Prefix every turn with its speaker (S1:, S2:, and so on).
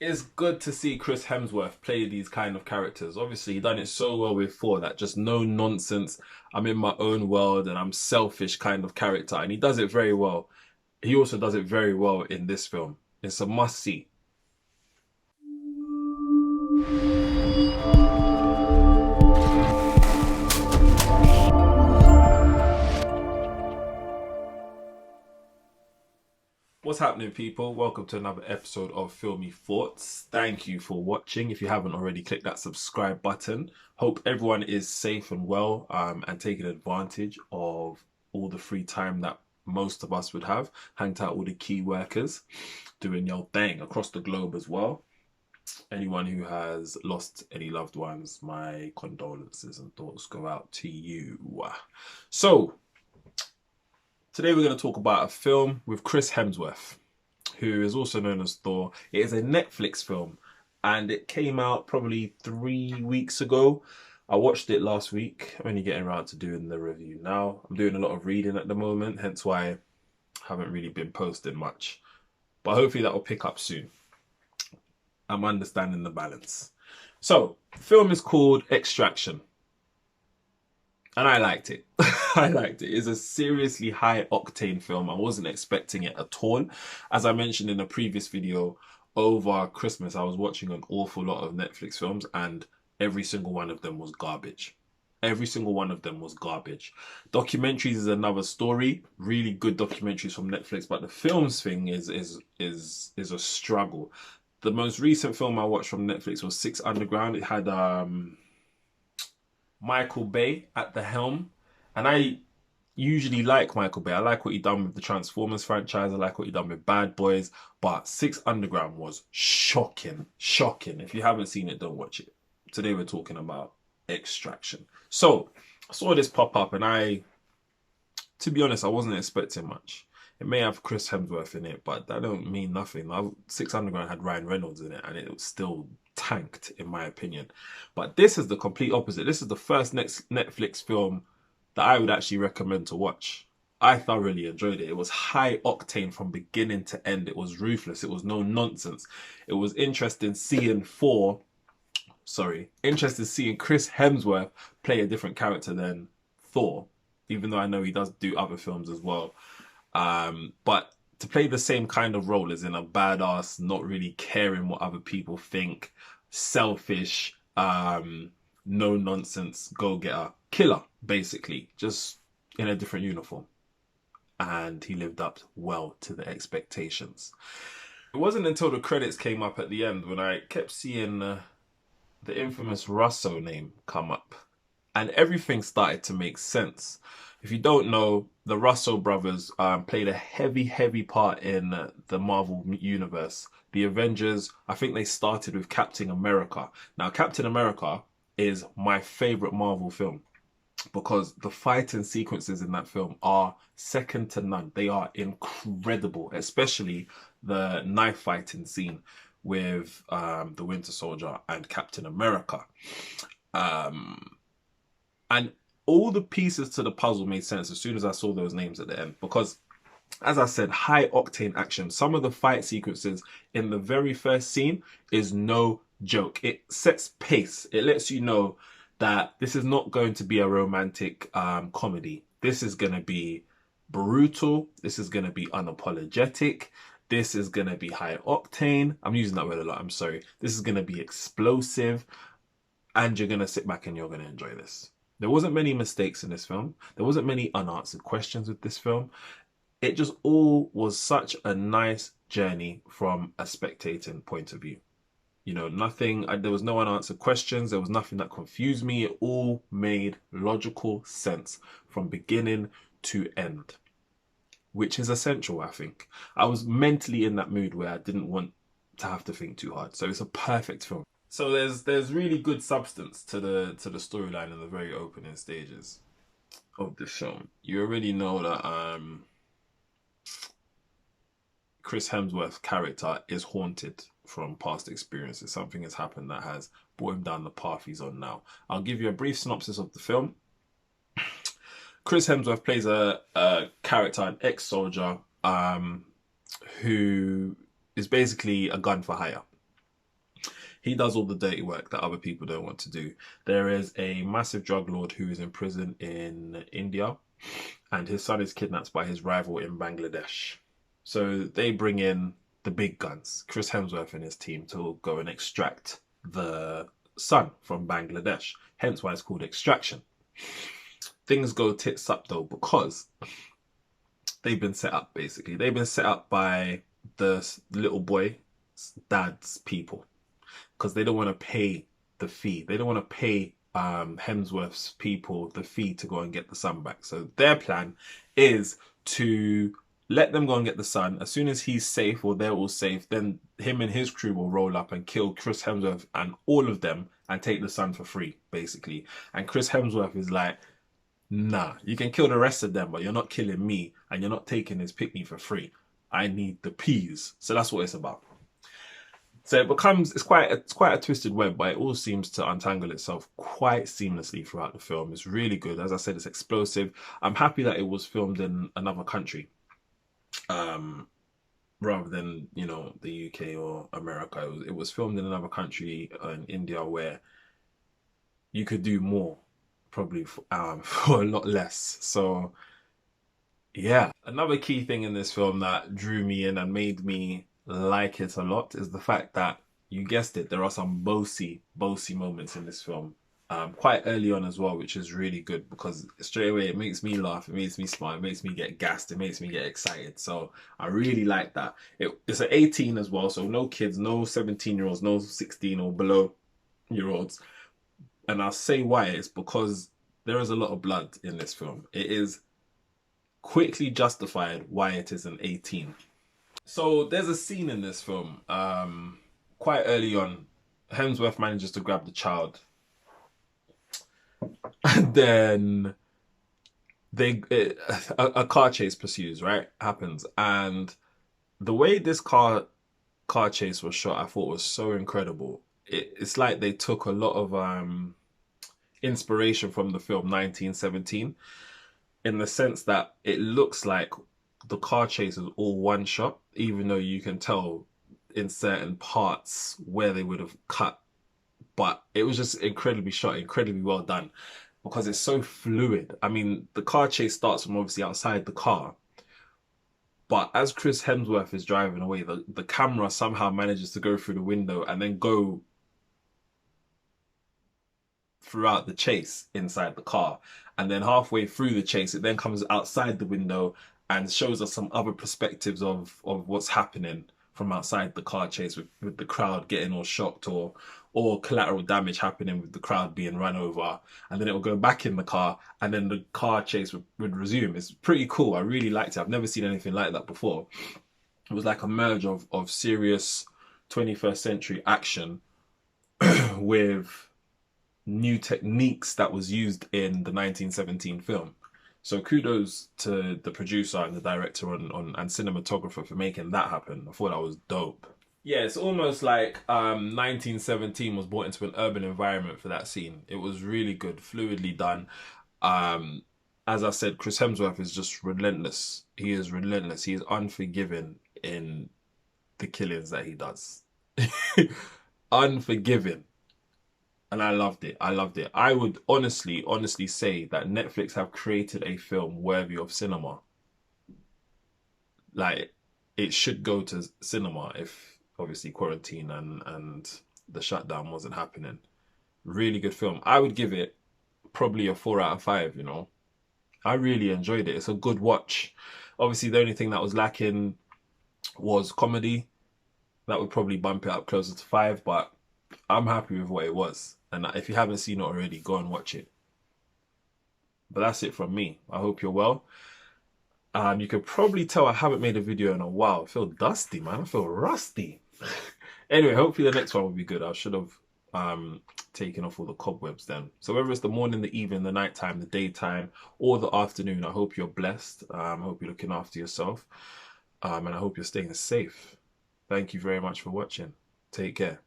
S1: It's good to see Chris Hemsworth play these kind of characters. Obviously, he done it so well with Thor, that just no nonsense, I'm in my own world and I'm selfish kind of character. And he does it very well. He also does it very well in this film. It's a must see. What's happening, people? Welcome to another episode of Filmy Thoughts. Thank you for watching. If you haven't already, click that subscribe button. Hope everyone is safe and well, and taking advantage of all the free time that most of us would have. Hanged out with the key workers, doing your thing across the globe as well. Anyone who has lost any loved ones, my condolences and thoughts go out to you. So, today we're going to talk about a film with Chris Hemsworth, who is also known as Thor. It is a Netflix film and it came out probably 3 weeks ago. I watched it last week. I'm only getting around to doing the review now. I'm doing a lot of reading at the moment, hence why I haven't really been posting much. But hopefully that will pick up soon. I'm understanding the balance. So, the film is called Extraction. And I liked it. I liked it. It's a seriously high octane film. I wasn't expecting it at all. As I mentioned in a previous video, over Christmas, I was watching an awful lot of Netflix films and every single one of them was garbage. Every single one of them was garbage. Documentaries is another story. Really good documentaries from Netflix, but the films thing is a struggle. The most recent film I watched from Netflix was Six Underground. It had Michael Bay at the helm. And I usually like Michael Bay. I like what he done with the Transformers franchise. I like what he done with Bad Boys. But Six Underground was shocking. Shocking. If you haven't seen it, don't watch it. Today we're talking about Extraction. So I saw this pop up and to be honest, I wasn't expecting much. It may have Chris Hemsworth in it, but that don't mean nothing. Six Underground had Ryan Reynolds in it and it was still tanked in my opinion. But this is the complete opposite. This is the first next Netflix film that I would actually recommend to watch. I thoroughly enjoyed it. It was high octane from beginning to end. It was ruthless. It was no nonsense. It was interesting seeing Chris Hemsworth play a different character than Thor, even though I know he does do other films as well. But to play the same kind of role as in a badass, not really caring what other people think, selfish, no nonsense, go getter, killer, basically, just in a different uniform. And he lived up well to the expectations. It wasn't until the credits came up at the end when I kept seeing the infamous Russo name come up. And everything started to make sense. If you don't know, the Russo brothers played a heavy part in the Marvel universe. The Avengers, I think they started with Captain America. Now, Captain America is my favorite Marvel film because the fighting sequences in that film are second to none. They are incredible, especially the knife fighting scene with the Winter Soldier and Captain America. And all the pieces to the puzzle made sense as soon as I saw those names at the end. Because, as I said, high octane action. Some of the fight sequences in the very first scene is no joke. It sets pace. It lets you know that this is not going to be a romantic comedy. This is going to be brutal. This is going to be unapologetic. This is going to be high octane. I'm using that word a lot. I'm sorry. This is going to be explosive. And you're going to sit back and you're going to enjoy this. There wasn't many mistakes in this film. There wasn't many unanswered questions with this film. It just all was such a nice journey from a spectating point of view. You know, nothing, there was no unanswered questions. There was nothing that confused me. It all made logical sense from beginning to end, which is essential, I think. I was mentally in that mood where I didn't want to have to think too hard. So it's a perfect film. So there's really good substance to the storyline in the very opening stages of the film. You already know that Chris Hemsworth's character is haunted from past experiences. Something has happened that has brought him down the path he's on now. I'll give you a brief synopsis of the film. Chris Hemsworth plays a character, an ex-soldier, who is basically a gun for hire. He does all the dirty work that other people don't want to do. There is a massive drug lord who is in prison in India, and his son is kidnapped by his rival in Bangladesh. So they bring in the big guns, Chris Hemsworth and his team, to go and extract the son from Bangladesh. Hence why it's called Extraction. Things go tits up though, because they've been set up, basically. They've been set up by the little boy's dad's people, because they don't want to pay the fee. They don't want to pay Hemsworth's people the fee to go and get the son back. So their plan is to let them go and get the son. As soon as he's safe, or they're all safe, then him and his crew will roll up and kill Chris Hemsworth and all of them and take the son for free, basically. And Chris Hemsworth is like, nah, you can kill the rest of them, but you're not killing me, and you're not taking his picnic for free. I need the peas. So that's what it's about. So it's quite a twisted web, but it all seems to untangle itself quite seamlessly throughout the film. It's really good. As I said, it's explosive. I'm happy that it was filmed in another country, rather than, you know, the UK or America. It was filmed in another country, in India, where you could do more, probably for a lot less. So yeah, another key thing in this film that drew me in and made me like it a lot is the fact that, you guessed it, there are some bossy moments in this film, quite early on as well, which is really good, because straight away it makes me laugh, it makes me smile, it makes me get gassed, it makes me get excited. So I really like that. It's an 18 as well, so no kids, no 17-year-olds, no 16 or below year olds. And I'll say why. It's because there is a lot of blood in this film. It is quickly justified why it is an 18. So there's a scene in this film, quite early on. Hemsworth manages to grab the child, and then a car chase pursues, right? Happens, and the way this car chase was shot, I thought was so incredible. It's like they took a lot of inspiration from the film 1917, in the sense that it looks like the car chase is all one shot, even though you can tell in certain parts where they would have cut. But it was just incredibly shot, incredibly well done, because it's so fluid. I mean, the car chase starts from obviously outside the car, but as Chris Hemsworth is driving away, the camera somehow manages to go through the window and then go throughout the chase inside the car. And then halfway through the chase, it then comes outside the window and shows us some other perspectives of what's happening from outside the car chase, with the crowd getting all shocked, or collateral damage happening with the crowd being run over. And then it will go back in the car, and then the car chase would resume. It's pretty cool. I really liked it. I've never seen anything like that before. It was like a merge of serious 21st century action with new techniques that was used in the 1917 film. So kudos to the producer and the director and cinematographer for making that happen. I thought that was dope. Yeah, it's almost like 1917 was brought into an urban environment for that scene. It was really good, fluidly done. As I said, Chris Hemsworth is just relentless. He is relentless. He is unforgiving in the killings that he does. Unforgiving. And I loved it. I loved it. I would honestly say that Netflix have created a film worthy of cinema. Like, it should go to cinema if obviously quarantine and the shutdown wasn't happening. Really good film. I would give it probably a 4 out of 5, you know. I really enjoyed it. It's a good watch. Obviously, the only thing that was lacking was comedy. That would probably bump it up closer to 5, but I'm happy with what it was. And if you haven't seen it already, go and watch it. But that's it from me. I hope you're well. You can probably tell I haven't made a video in a while. I feel dusty, man. I feel rusty. Anyway, hopefully the next one will be good. I should have taken off all the cobwebs then. So whether it's the morning, the evening, the nighttime, the daytime, or the afternoon, I hope you're blessed. I hope you're looking after yourself. And I hope you're staying safe. Thank you very much for watching. Take care.